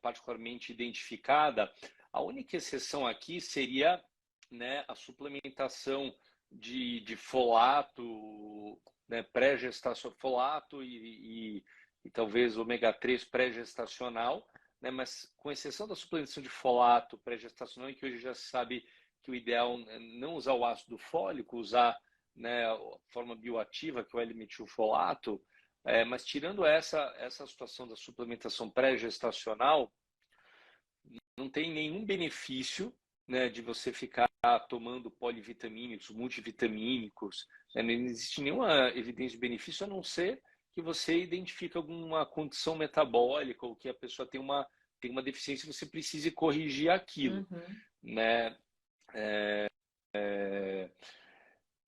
particularmente identificada, a única exceção aqui seria, né, a suplementação de folato, né, pré-gestacional, folato e talvez ômega 3 pré-gestacional, né? Mas com exceção da suplementação de folato pré-gestacional, em que hoje já se sabe que o ideal é não usar o ácido fólico, usar, né, a forma bioativa, que é o L-metilfolato, mas tirando essa situação da suplementação pré-gestacional, não tem nenhum benefício, né, de você ficar tomando polivitamínicos, multivitamínicos, né? Não existe nenhuma evidência de benefício, a não ser que você identifique alguma condição metabólica ou que a pessoa tem uma deficiência e você precise corrigir aquilo, Uhum. né?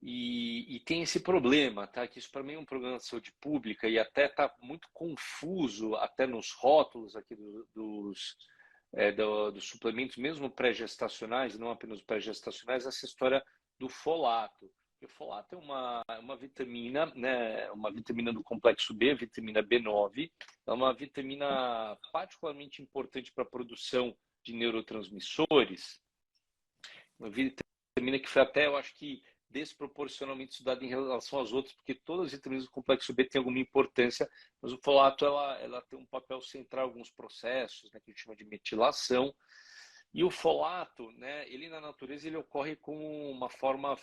E tem esse problema, tá? Que isso para mim é um problema de saúde pública e até está muito confuso até nos rótulos aqui dos suplementos, mesmo pré-gestacionais, não apenas pré-gestacionais, essa história do folato. O folato é uma vitamina, né? Uma vitamina do complexo B, vitamina B9, é uma vitamina particularmente importante para a produção de neurotransmissores, uma vitamina que foi até, eu acho que, desproporcionalmente estudada em relação às outras, porque todas as vitaminas do complexo B têm alguma importância, mas o folato ela tem um papel central em alguns processos, né, que a gente chama de metilação. E o folato, né, ele na natureza ele ocorre com uma forma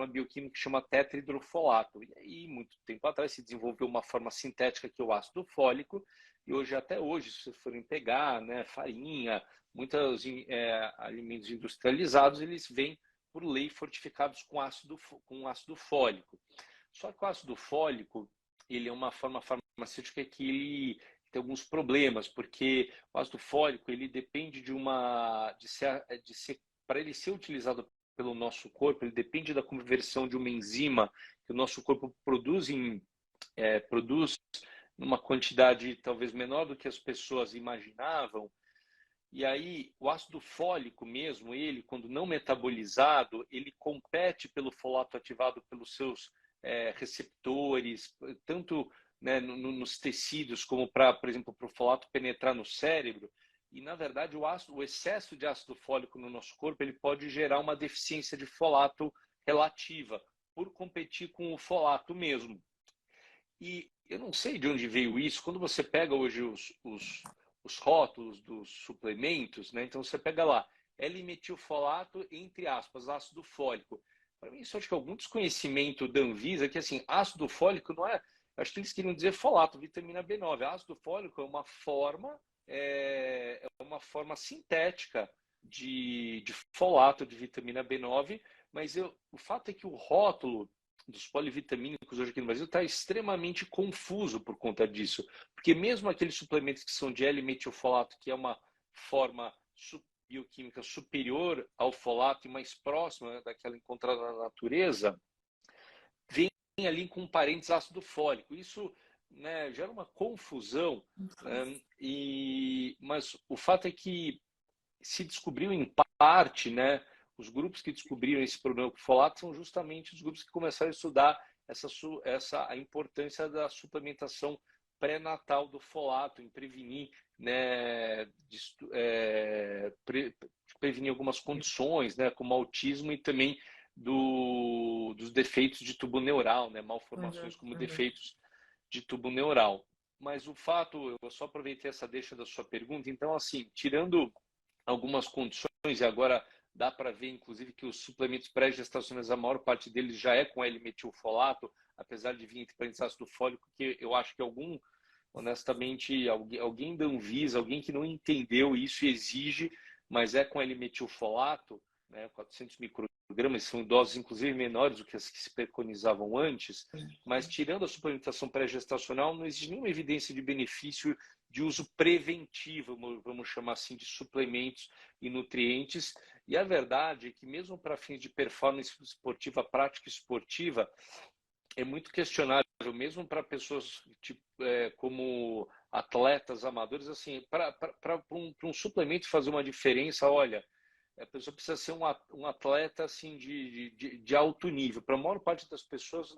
bioquímica que chama tetrahidrofolato. E aí, muito tempo atrás, se desenvolveu uma forma sintética que é o ácido fólico, e hoje, até hoje, se vocês forem pegar, né, farinha, muitos alimentos industrializados, eles vêm por lei fortificados com ácido fólico. Só que o ácido fólico, ele é uma forma farmacêutica que ele tem alguns problemas, porque o ácido fólico, ele depende de ser para ele ser utilizado pelo nosso corpo, ele depende da conversão de uma enzima que o nosso corpo produz numa quantidade talvez menor do que as pessoas imaginavam. E aí, o ácido fólico mesmo, ele, quando não metabolizado, ele compete pelo folato ativado pelos seus receptores, tanto, né, nos tecidos, como para, por exemplo, para o folato penetrar no cérebro. E, na verdade, o excesso de ácido fólico no nosso corpo ele pode gerar uma deficiência de folato relativa, por competir com o folato mesmo. E eu não sei de onde veio isso. Quando você pega hoje os rótulos dos suplementos, né? Então você pega lá, L-metilfolato, entre aspas, ácido fólico. Para mim, isso acho que é algum desconhecimento da Anvisa, que assim, ácido fólico não é. Acho que eles queriam dizer folato, vitamina B9. Ácido fólico é uma forma sintética de folato de vitamina B9, mas o fato é que o rótulo dos polivitamínicos hoje aqui no Brasil está extremamente confuso por conta disso. Porque mesmo aqueles suplementos que são de L-metilfolato, que é uma forma bioquímica superior ao folato e mais próxima daquela encontrada na natureza, vem ali com parentes ácido fólico. Isso, né, gera uma confusão, né, mas o fato é que se descobriu em parte, né, os grupos que descobriram esse problema com o folato são justamente os grupos que começaram a estudar a importância da suplementação pré-natal do folato, em prevenir, né, prevenir algumas condições, né, como autismo e também dos defeitos de tubo neural, né, malformações como defeitos de tubo neural. Mas o fato, eu só aproveitei essa deixa da sua pergunta, então, assim, tirando algumas condições, e agora dá para ver, inclusive, que os suplementos pré-gestacionais, a maior parte deles já é com L-metilfolato, apesar de vir entre parênteses ácido fólico, que eu acho que honestamente, alguém da Anvisa, alguém que não entendeu isso e exige, mas é com L-metilfolato, né, 400 microgramas, são doses inclusive menores do que as que se preconizavam antes, mas tirando a suplementação pré-gestacional, não existe nenhuma evidência de benefício de uso preventivo, vamos chamar assim, de suplementos e nutrientes. E a verdade é que mesmo para fins de performance esportiva, prática esportiva, é muito questionável, mesmo para pessoas tipo, como atletas amadores, assim, para um suplemento fazer uma diferença, olha, a pessoa precisa ser um atleta assim de alto nível. Para a maior parte das pessoas,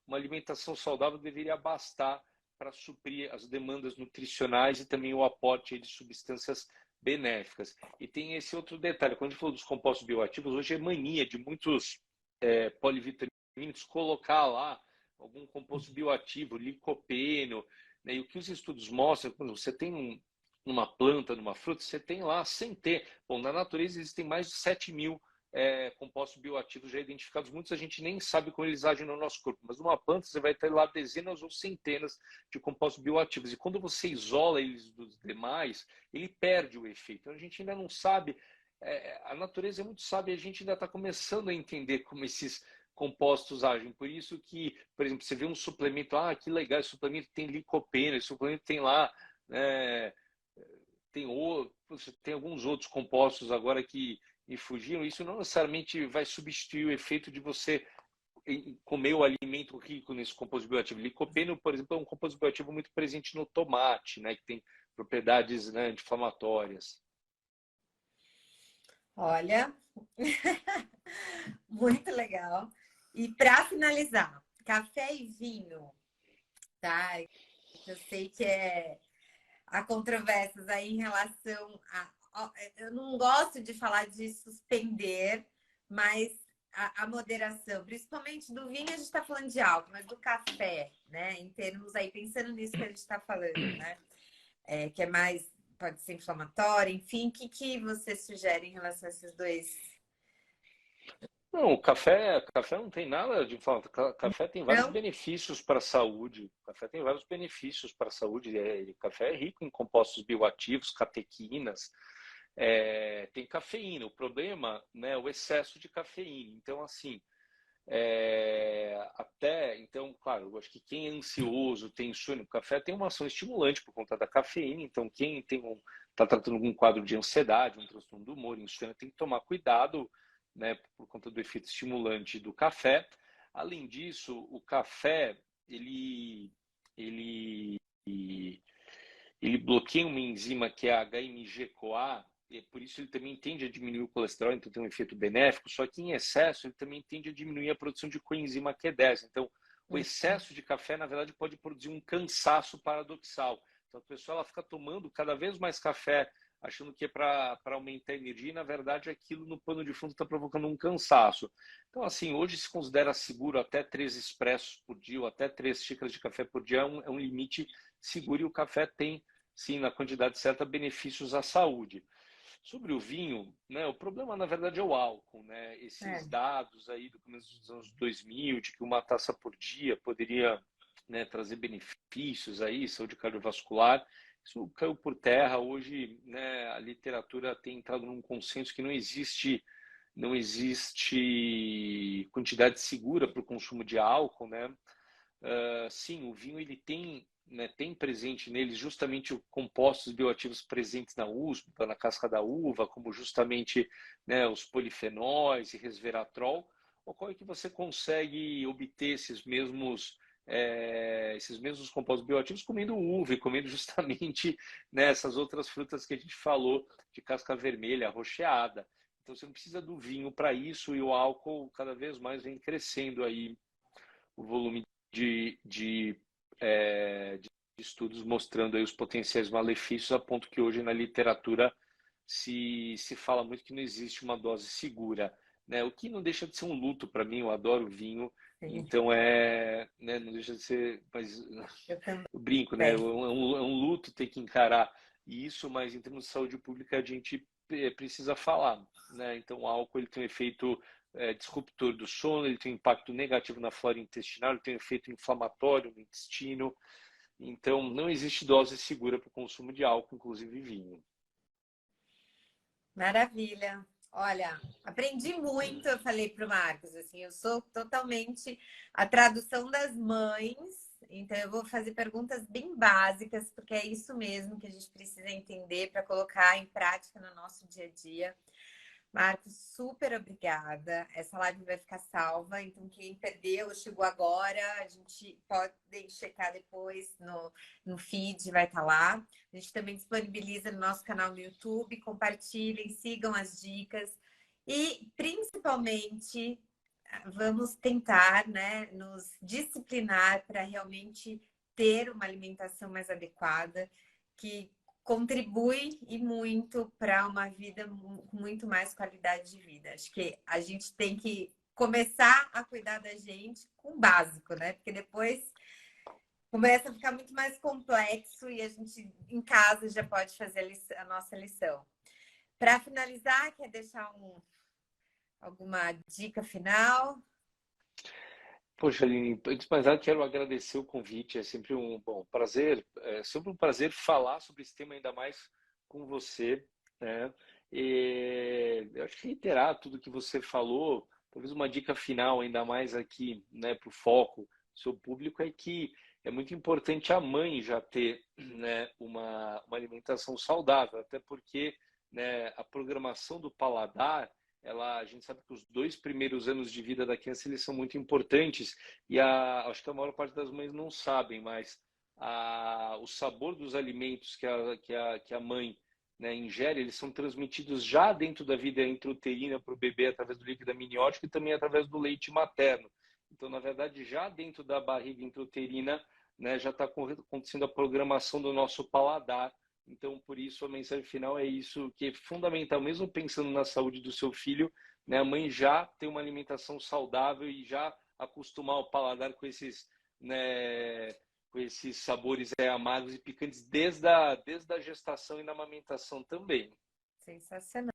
uma alimentação saudável deveria bastar para suprir as demandas nutricionais e também o aporte de substâncias benéficas. E tem esse outro detalhe, quando a gente falou dos compostos bioativos, hoje é mania de muitos polivitamínicos colocar lá algum composto bioativo, licopeno, né? E o que os estudos mostram, quando você tem numa planta, numa fruta, você tem lá centenas. Bom, na natureza existem mais de 7.000 compostos bioativos já identificados. Muitos a gente nem sabe como eles agem no nosso corpo, mas numa planta você vai ter lá dezenas ou centenas de compostos bioativos. E quando você isola eles dos demais, ele perde o efeito. Então a gente ainda não sabe. A natureza é muito sábia, a gente ainda está começando a entender como esses compostos agem. Por isso que, por exemplo, você vê um suplemento, que legal, esse suplemento tem licopeno, esse suplemento tem lá, tem alguns outros compostos agora que me fugiram. Isso não necessariamente vai substituir o efeito de você comer o alimento rico nesse composto bioativo. Licopeno, por exemplo, é um composto bioativo muito presente no tomate, né, que tem propriedades, né, anti-inflamatórias. Olha, muito legal. E para finalizar, café e vinho, tá? Eu sei que há controvérsias aí em relação a. Eu não gosto de falar de suspender, mas a moderação, principalmente do vinho, a gente está falando de álcool, mas do café, né? Em termos aí, pensando nisso que a gente está falando, né? Que é mais, pode ser inflamatório, enfim, o que você sugere em relação a esses dois? Não, o café não tem nada de falta. Café tem vários Não? benefícios para a saúde. O café tem vários benefícios para a saúde. O café é rico em compostos bioativos, catequinas, tem cafeína. O problema, né, é o excesso de cafeína. Então, assim, então, claro, eu acho que quem é ansioso, tem insônia, o café tem uma ação estimulante por conta da cafeína. Então, quem está tratando algum quadro de ansiedade, um transtorno do humor, insônia, tem que tomar cuidado, né, por conta do efeito estimulante do café. Além disso, o café ele, ele bloqueia uma enzima que é a HMG-CoA, e por isso ele também tende a diminuir o colesterol, então tem um efeito benéfico, só que em excesso ele também tende a diminuir a produção de coenzima Q10. Então, o excesso de café, na verdade, pode produzir um cansaço paradoxal. Então, a pessoa ela fica tomando cada vez mais café, achando que é para aumentar a energia, e na verdade aquilo no pano de fundo está provocando um cansaço. Então, assim, hoje se considera seguro até 3 expressos por dia, ou até 3 xícaras de café por dia, é um limite seguro, e o café tem, sim, na quantidade certa, benefícios à saúde. Sobre o vinho, né, o problema na verdade é o álcool, né? Esses dados aí do começo dos anos 2000, de que uma taça por dia poderia, né, trazer benefícios aí, saúde cardiovascular, isso caiu por terra. Hoje, né, a literatura tem entrado num consenso que não existe quantidade segura para o consumo de álcool, né? Sim, o vinho ele tem, né, tem presente nele justamente os compostos bioativos presentes na uva, na casca da uva, como justamente, né, os polifenóis e resveratrol. Ocorre que você consegue obter esses mesmos compostos bioativos comendo uva e comendo justamente nessas outras frutas que a gente falou, de casca vermelha, arroxeada. Então você não precisa do vinho para isso, e o álcool cada vez mais vem crescendo aí o volume de estudos mostrando aí os potenciais malefícios, a ponto que hoje na literatura se fala muito que não existe uma dose segura, né? O que não deixa de ser um luto para mim. Eu adoro vinho, Sim, então né, não deixa de ser, mas eu também. eu brinco, né? É um luto ter que encarar isso, mas em termos de saúde pública a gente precisa falar, né? Então o álcool ele tem um efeito disruptor do sono, ele tem um impacto negativo na flora intestinal, ele tem um efeito inflamatório no intestino. Então não existe dose segura para o consumo de álcool, inclusive vinho. Maravilha. Olha, aprendi muito. Eu falei para o Marcos, assim, eu sou totalmente a tradução das mães, então eu vou fazer perguntas bem básicas, porque é isso mesmo que a gente precisa entender para colocar em prática no nosso dia a dia. Marcos, super obrigada. Essa live vai ficar salva, então quem perdeu, chegou agora, a gente pode checar depois no feed, vai estar lá. A gente também disponibiliza no nosso canal no YouTube. Compartilhem, sigam as dicas e, principalmente, vamos tentar, né, nos disciplinar para realmente ter uma alimentação mais adequada, que contribui e muito para uma vida com muito mais qualidade de vida. Acho que a gente tem que começar a cuidar da gente com o básico, né? Porque depois começa a ficar muito mais complexo e a gente em casa já pode fazer a nossa lição. Para finalizar, quer deixar alguma dica final? Poxa, Aline, antes de mais nada, quero agradecer o convite. É sempre um bom prazer, é sempre um prazer falar sobre esse tema ainda mais com você, né? E eu acho que reiterar tudo que você falou, talvez uma dica final ainda mais aqui, né, para o foco do seu público é que é muito importante a mãe já ter, né, uma alimentação saudável, até porque, né, a programação do paladar a gente sabe que os 2 primeiros anos de vida da criança eles são muito importantes e acho que a maior parte das mães não sabem, mas o sabor dos alimentos que a mãe, né, ingere, eles são transmitidos já dentro da vida intrauterina para o bebê através do líquido amniótico e também através do leite materno. Então, na verdade, já dentro da barriga intrauterina, né, já está acontecendo a programação do nosso paladar. Então, por isso, a mensagem final é isso, que é fundamental, mesmo pensando na saúde do seu filho, né, a mãe já tem uma alimentação saudável e já acostumar o paladar com né, com esses sabores amargos e picantes desde a gestação e na amamentação também. Sensacional.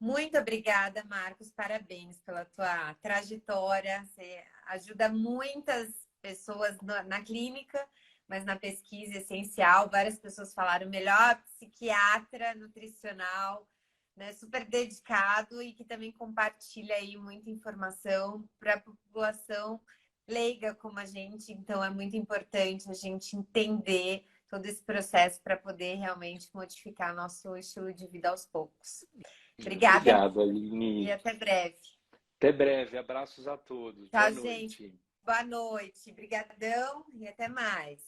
Muito obrigada, Marcos. Parabéns pela tua trajetória. Você ajuda muitas pessoas na clínica, mas na pesquisa é essencial. Várias pessoas falaram melhor psiquiatra, nutricional, né? Super dedicado e que também compartilha aí muita informação para a população leiga como a gente. Então é muito importante a gente entender todo esse processo para poder realmente modificar nosso estilo de vida aos poucos. Obrigada Obrigado, e Aline. até breve. Até breve. Abraços a todos. Boa Tchau, gente. noite. Boa noite. Obrigadão e até mais.